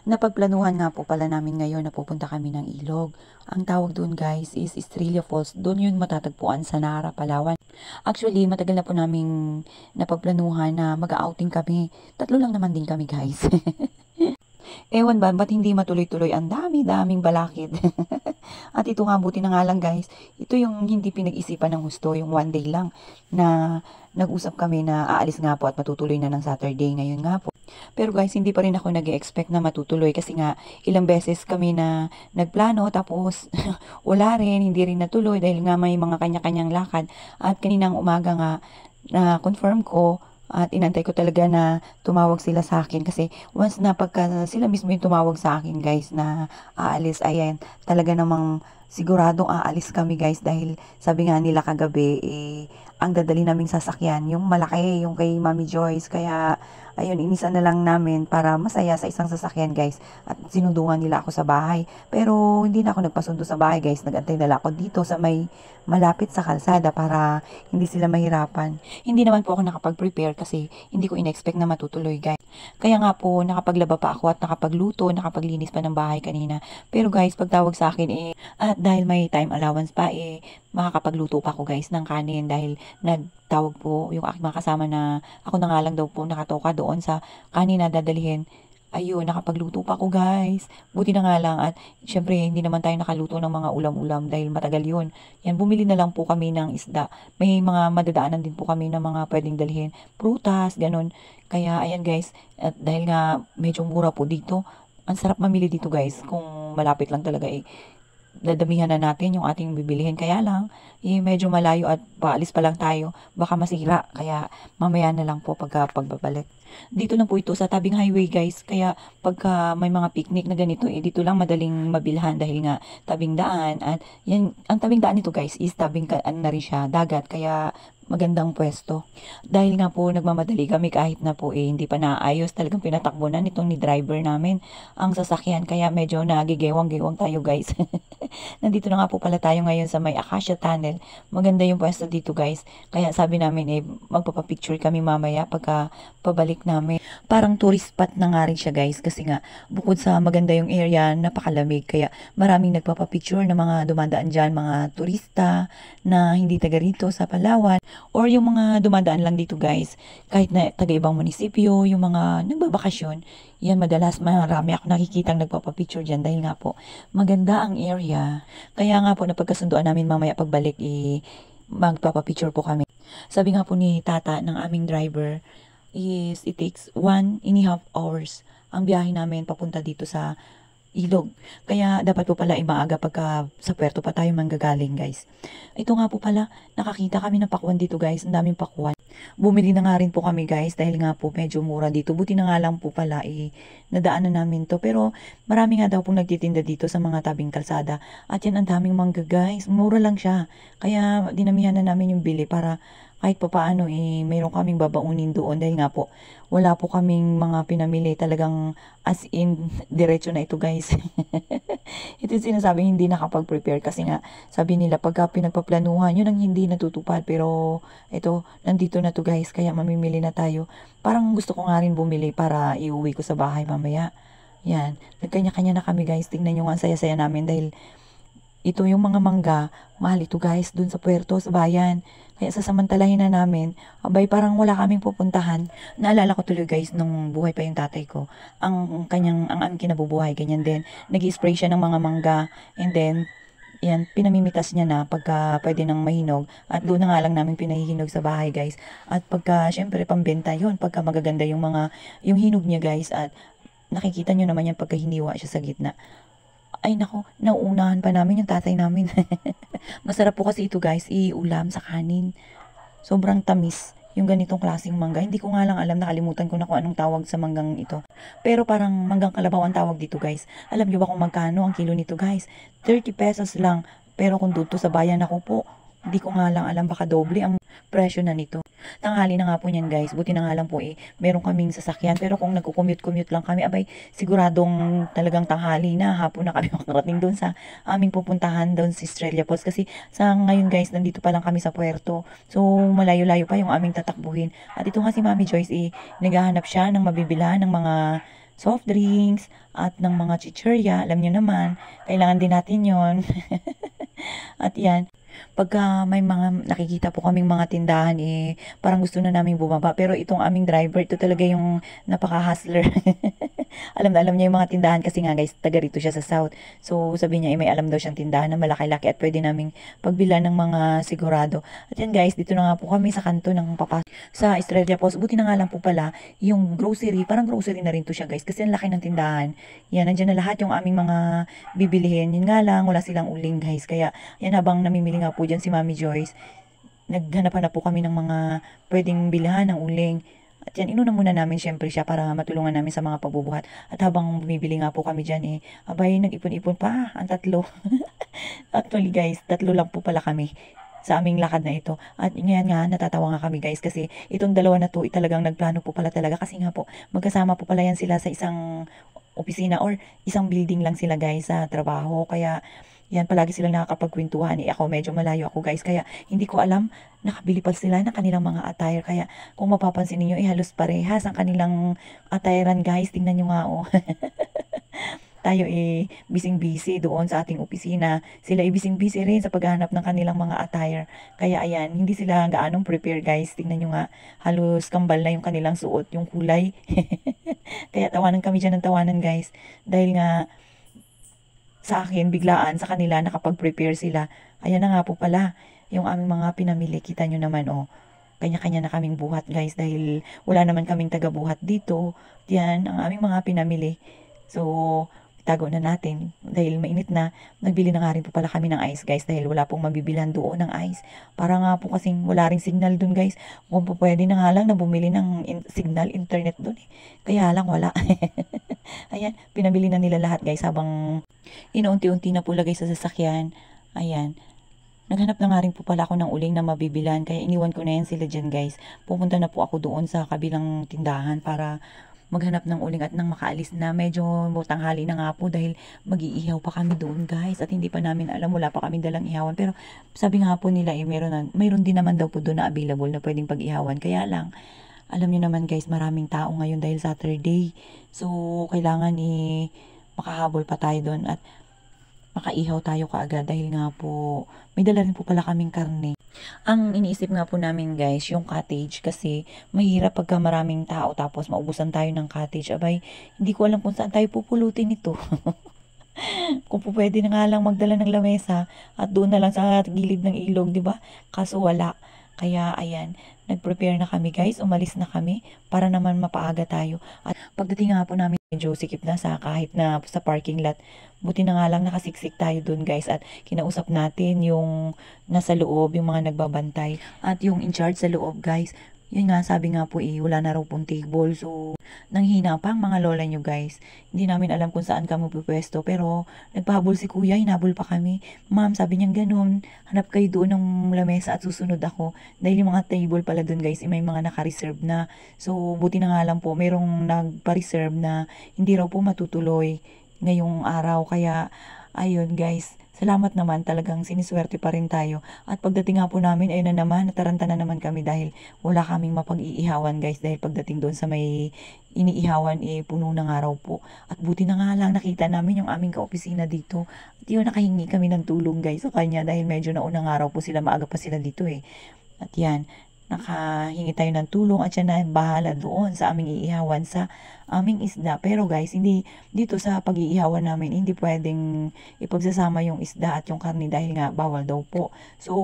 Napagplanuhan nga po pala namin ngayon na pupunta kami ng ilog. Ang tawag doon guys is Estrella Falls. Doon yun matatagpuan sa Nara, Palawan. Actually, matagal na po naming napagplanuhan na mag-outing kami. Tatlo lang naman din kami guys. Ewan ba, ba't hindi matuloy-tuloy? Ang dami-daming balakid. At ito nga, buti na nga lang guys. Ito yung hindi pinag-isipan ng husto, yung one day lang na nag-usap kami na aalis nga po at matutuloy na ng Saturday ngayon nga po. Pero guys, hindi pa rin ako nag-expect na matutuloy kasi nga ilang beses kami na nagplano tapos wala rin, hindi rin natuloy dahil nga may mga kanya-kanyang lakad. At kaninang umaga nga na confirm ko at inantay ko talaga na tumawag sila sa akin kasi once na pagka sila mismo yung tumawag sa akin guys na aalis, ayan, talaga namang siguradong aalis kami guys dahil sabi nga nila kagabi ang dadali naming sasakyan yung malaki, yung kay Mami Joyce, kaya ayun, inisa na lang namin para masaya sa isang sasakyan guys at sinundungan nila ako sa bahay, pero hindi na ako nagpasundo sa bahay guys, nagantay na lang ako dito sa may malapit sa kalsada para hindi sila mahirapan. Hindi naman po ako nakapag-prepare kasi hindi ko in-expect na matutuloy guys. Kaya nga po nakapaglaba pa ako at nakapagluto, nakapaglinis pa ng bahay kanina. Pero guys, pagtawag sa akin at dahil may time allowance pa makakapagluto pa ako guys ng kanin dahil nagtawag po yung aking mga kasama na ako na nga lang daw po nakatoka doon sa kanin na dadalhin. Ayun, nakapagluto pa ako guys. Buti na nga lang at syempre hindi naman tayo nakaluto ng mga ulam-ulam dahil matagal yun. Yan, bumili na lang po kami ng isda. May mga madadaanan din po kami ng mga pwedeng dalhin. Prutas, ganun. Kaya ayan guys, at dahil nga medyo mura po dito, ang sarap mamili dito guys kung malapit lang talaga dadamihan na natin yung ating bibilihin. Kaya lang, medyo malayo at paalis pa lang tayo. Baka masira. Kaya mamaya na lang po pagbabalik. Dito lang po ito sa tabing highway guys. Kaya pagka may mga picnic na ganito, dito lang madaling mabilhan dahil nga tabing daan. At yan, ang tabing daan nito guys is tabing na rin siya, dagat. Kaya magandang pwesto. Dahil nga po nagmamadali kami kahit na po hindi pa naayos, talagang pinatakbo na nitong ni driver namin ang sasakyan, kaya medyo nagigewang-gewang tayo guys. Nandito na nga po pala tayo ngayon sa may Acacia Tunnel. Maganda yung pwesto dito guys. Kaya sabi namin magpapapicture kami mamaya pagka pabalik namin. Parang tourist spot na nga rin siya guys kasi nga bukod sa maganda yung area, napakalamig. Kaya maraming nagpapapicture na mga dumadaan dyan, mga turista na hindi taga rito sa Palawan. Or yung mga dumadaan lang dito guys, kahit na taga-ibang munisipyo, yung mga nagbabakasyon, yan madalas marami ako nakikitang nagpapapicture dyan dahil nga po maganda ang area. Kaya nga po napagkasunduan namin mamaya pagbalik magpapapicture po kami. Sabi nga po ni tata ng aming driver is it takes 1.5 hours ang biyahe namin papunta dito sa ilog. Kaya dapat po pala maaga pagka sa puerto pa tayo manggagaling guys. Ito nga po pala, nakakita kami ng pakwan dito guys. Ang daming pakwan. Bumili na nga rin po kami guys dahil nga po medyo mura dito. Buti na nga lang po pala nadaanan namin to. Pero marami nga daw pong nagtitinda dito sa mga tabing kalsada. At yan ang daming mangga guys. Mura lang siya. Kaya dinamihan na namin yung bili para kahit pa paano mayroon kaming babaunin doon dahil nga po wala po kaming mga pinamili, talagang as in diretso na ito guys. Ito yung sinasabi hindi nakapag-prepare kasi nga sabi nila pagka pinagpaplanuhan yun ang hindi natutupad, pero ito nandito na to guys kaya mamimili na tayo. Parang gusto ko nga rin bumili para iuwi ko sa bahay mamaya. Yan, nagkanya-kanya na kami guys. Tingnan nyo nga ang saya-saya namin dahil ito yung mga mangga, mahal ito guys, dun sa puerto, sa bayan. Kaya sasamantalahin na namin, abay parang wala kaming pupuntahan. Naalala ko tuloy guys, nung buhay pa yung tatay ko, ang aming kinabubuhay, ganyan din. Nag-spray siya ng mga mangga, and then, yan, pinamimitas niya na pagka pwede nang mahinog. At doon na nga lang namin pinahihinog sa bahay guys. At pagka, syempre, pambenta yun, pagka magaganda yung hinog niya guys, at nakikita nyo naman yan pagka hiniwa siya sa gitna. Ay nako, nauunahan pa namin yung tatay namin. Masarap po kasi ito guys, iulam sa kanin. Sobrang tamis yung ganitong klaseng mangga. Hindi ko nga lang alam, nakalimutan ko na kung anong tawag sa manggang ito. Pero parang manggang kalabaw ang tawag dito guys. Alam niyo ba kung magkano ang kilo nito guys? 30 pesos lang. Pero kung dito sa bayan ako po, hindi ko nga lang alam, baka doble ang presyo na nito. Tanghali na nga po niyan guys. Buti na nga lang po meron kaming sasakyan. Pero kung nagko-commute lang kami, abay siguradong talagang tanghali na, hapon na kami makarating doon sa aming pupuntahan doon sa Estrella Falls. Kasi sa ngayon guys, nandito pa lang kami sa puerto. So malayo-layo pa yung aming tatakbuhin. At ito nga si Mami Joyce naghahanap siya ng mabibilhan ng mga soft drinks at ng mga chichirya. Alam nyo naman, kailangan din natin yon. At yan, pagka may mga nakikita po kaming mga tindahan, parang gusto na naming bumaba. Pero itong aming driver, ito talaga yung napaka-hustler. Alam na alam niya yung mga tindahan kasi nga guys, taga rito siya sa South. So sabi niya, may alam daw siyang tindahan na malaki-laki at pwede naming pagbilan ng mga sigurado. At yan guys, dito na nga po kami sa kanto ng sa Estrella Post. Buti na nga lang po pala, yung grocery, parang grocery na rin to siya guys. Kasi ang laki ng tindahan. Yan, nandiyan na lahat yung aming mga bibilihin. Yun nga lang, wala silang uling guys. Kaya yan, habang namimili nga po dyan si Mami Joyce, naghanap na po kami ng mga pwedeng bilhan ng uling. At yan, inuna muna namin syempre siya para matulungan namin sa mga pagbubuhat. At habang bumibili nga po kami dyan, abay, nag-ipon-ipon pa, ang tatlo. Actually guys, tatlo lang po pala kami sa aming lakad na ito. At ngayon nga, natatawa nga kami guys kasi itong dalawa na to, talagang nagplano po pala talaga kasi nga po, magkasama po pala yan sila sa isang opisina or isang building lang sila guys sa trabaho. Kaya yan, palagi silang nakakapagkwentuhan. Ako, medyo malayo ako guys. Kaya hindi ko alam, nakabili pa sila ng kanilang mga attire. Kaya kung mapapansin niyo halos parehas ang kanilang attirean guys. Tingnan nyo nga oh. Tayo busy-busy doon sa ating opisina. Sila busy-busy rin sa paghahanap ng kanilang mga attire. Kaya ayan, hindi sila gaanong prepare guys. Tingnan nyo nga, halos kambal na yung kanilang suot, yung kulay. Kaya tawanan kami dyan ng tawanan guys. Dahil nga, sa akin, biglaan, sa kanila, nakapag-prepare sila. Ayan na nga po pala, yung aming mga pinamili. Kita nyo naman, oh. Kanya-kanya na kaming buhat, guys, dahil wala naman kaming taga-buhat dito. Yan, ang aming mga pinamili. So, itago na natin. Dahil mainit na, nagbili na nga rin po pala kami ng ice, guys, dahil wala pong mabibilan doon ng ice. Para nga po kasing wala ring signal doon, guys. Kung po pwede na nga lang na bumili ng signal internet doon, Kaya lang, wala. Ayan, pinabili na nila lahat, guys, habang inuunti-unti na po lagay sa sasakyan. Ayan. Naghanap na nga rin po pala ako ng uling na mabibilan. Kaya iniwan ko na yan sila dyan guys. Pupunta na po ako doon sa kabilang tindahan para maghanap ng uling at nang makaalis na. Medyo tanghali na nga po dahil mag-iihaw pa kami doon guys. At hindi pa namin alam, wala pa kami dalang ihawan. Pero sabi nga po nila mayroon din naman daw po doon na available na pwedeng pag-ihawan. Kaya lang, alam niyo naman guys, maraming tao ngayon dahil Saturday. So, kailangan makahabol pa tayo doon at makaihaw tayo kaagad dahil nga po may dala rin po pala kaming karne. Ang iniisip nga po namin guys, yung cottage kasi mahirap pagka maraming tao tapos maubusan tayo ng cottage. Abay, hindi ko alam kung saan tayo pupulutin ito. Kung po pwede na nga lang magdala ng lamesa at doon na lang sa gilid ng ilog, di ba? Kaso wala. Kaya ayan, nag-prepare na kami guys, umalis na kami para naman mapaaga tayo. At pagdating nga po namin, medyo sikip na sa kahit na sa parking lot. Buti na nga lang nakasiksik tayo dun guys at kinausap natin yung nasa loob, yung mga nagbabantay at yung in charge sa loob guys. Yun nga, sabi nga po wala na raw pong table. So, nanghina pa ang mga lola nyo guys. Hindi namin alam kung saan kami pupwesto. Pero, nagpahabol si kuya, hinabol pa kami. Ma'am, sabi niya ganun, hanap kayo doon ng lamesa at susunod ako. Dahil yung mga table pala doon guys, may mga naka-reserve na. So, buti na nga lang po, mayroong nagpa-reserve na hindi raw po matutuloy ngayong araw. Kaya, ayun guys, salamat naman, talagang siniswerte pa rin tayo. At pagdating nga po namin, ayun na naman, nataranta na naman kami dahil wala kaming mapag-iihawan guys. Dahil pagdating doon sa may iniihawan, puno na nga raw po. At buti na nga lang, nakita namin yung aming kaopisina dito. At yun, nakahingi kami ng tulong guys sa kanya dahil medyo nauna nga raw po sila, maaga pa sila dito At yan, nakahingi tayo ng tulong at siya na bahala doon sa aming iihawan sa aming isda. Pero guys, hindi dito sa pag-iihawan namin, hindi pwedeng ipagsasama yung isda at yung karne dahil nga bawal daw po. So,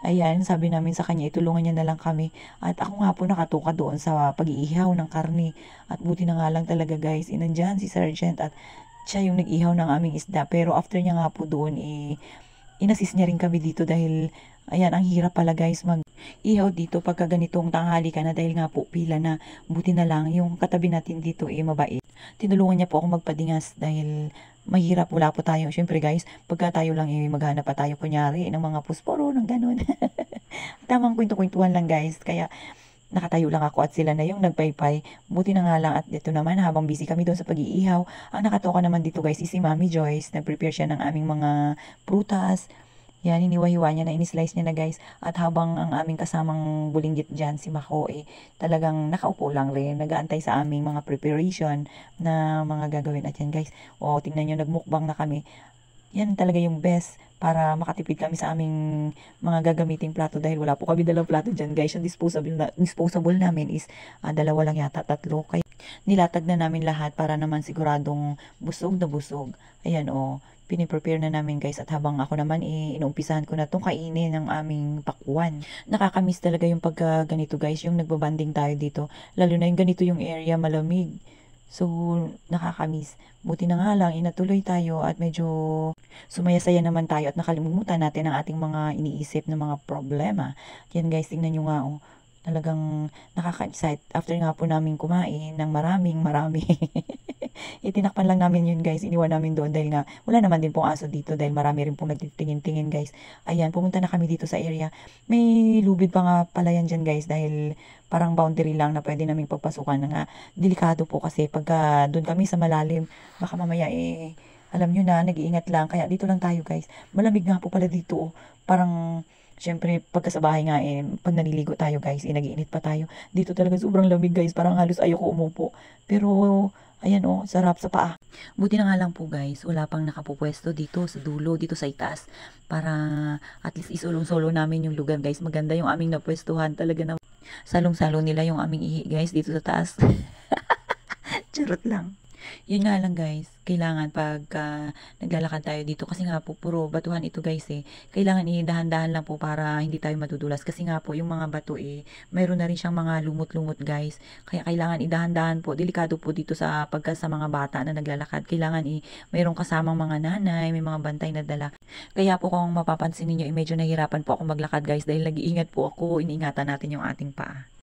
ayan, sabi namin sa kanya, itulungan niya na lang kami. At ako nga po nakatuka doon sa pag-iihaw ng karne. At buti na nga lang talaga guys, inandyan si Sergeant at siya yung nag-ihaw ng aming isda. Pero after niya nga po doon, inassist niya rin kami dito dahil ayan, ang hirap pala guys mag-ihaw dito pagka ganitong tanghali ka na dahil nga po pila na. Buti na lang yung katabi natin dito mabait. Tinulungan niya po ako magpadingas dahil mahirap, wala po tayo. Siyempre guys, pagka tayo lang maghanap pa tayo kunyari ng mga pusporo, ng ganun. Tamang kwento-kwentuhan lang guys. Kaya nakatayo lang ako at sila na yung nagpaypay. Buti na nga lang at dito naman habang busy kami doon sa pag-iihaw. Ang nakatoka naman dito guys is si Mami Joyce. Nag-prepare siya ng aming mga prutas. Yan, hiniwa-hiwa niya na, in-slice niya na guys. At habang ang aming kasamang bulinggit dyan, si Mako, talagang nakaupo lang rin. Nag-aantay sa aming mga preparation na mga gagawin. At yan guys, tingnan nyo, nagmukbang na kami. Yan talaga yung best para makatipid kami sa aming mga gagamiting plato dahil wala po kami dalang plato dyan guys. Yung disposable namin is dalawa lang yata, tatlo. Kaya nilatag na namin lahat para naman siguradong busog na busog. Ayan piniprepare na namin guys, at habang ako naman inuumpisahan ko na itong kainin ng aming pakwan. Nakakamiss talaga yung pagka ganito guys, yung nagbabanding tayo dito. Lalo na yung ganito yung area, malamig. So, nakakamiss. Buti na nga lang, inatuloy tayo at medyo sumaya-saya naman tayo at nakalimutan natin ang ating mga iniisip na mga problema. Yan guys, tingnan nyo nga talagang nakaka-excite. After nga po namin kumain ng maraming itinakpan lang namin yun guys, iniwan namin doon dahil nga wala naman din pong aso dito dahil marami rin pong nagtitingin-tingin guys. Ayan, pumunta na kami dito sa area. May lubid pa nga pala yan dyan guys dahil parang boundary lang na pwede naming pagpasukan na nga. Delikado po kasi pagka doon kami sa malalim, baka mamaya alam nyo na, nag-iingat lang. Kaya dito lang tayo guys. Malamig nga po pala dito Parang syempre, pagka sa bahay nga pag naliligo tayo guys, nag-iinit pa tayo. Dito talaga sobrang lamig guys, parang halos ayoko umupo. Pero, ayan sarap sa paa. Buti na nga lang po guys, wala pang nakapupwesto dito sa dulo, dito sa itaas. Para at least isulong-solo namin yung lugar guys. Maganda yung aming napwestuhan talaga na. Salong-salo nila yung aming ihi guys dito sa taas. Charot lang. Yun nga lang guys, kailangan pagka naglalakad tayo dito kasi nga po puro batuhan ito guys kailangan dahan-dahan lang po para hindi tayo madudulas kasi nga po yung mga bato mayroon na rin siyang mga lumot-lumot guys, kaya kailangan dahan-dahan po, delikado po dito sa pagka sa mga bata na naglalakad, kailangan mayroong kasamang mga nanay, may mga bantay na dala. Kaya po kung mapapansin niyo medyo nahirapan po ako maglakad guys dahil nag-iingat po ako, iniingatan natin yung ating paa.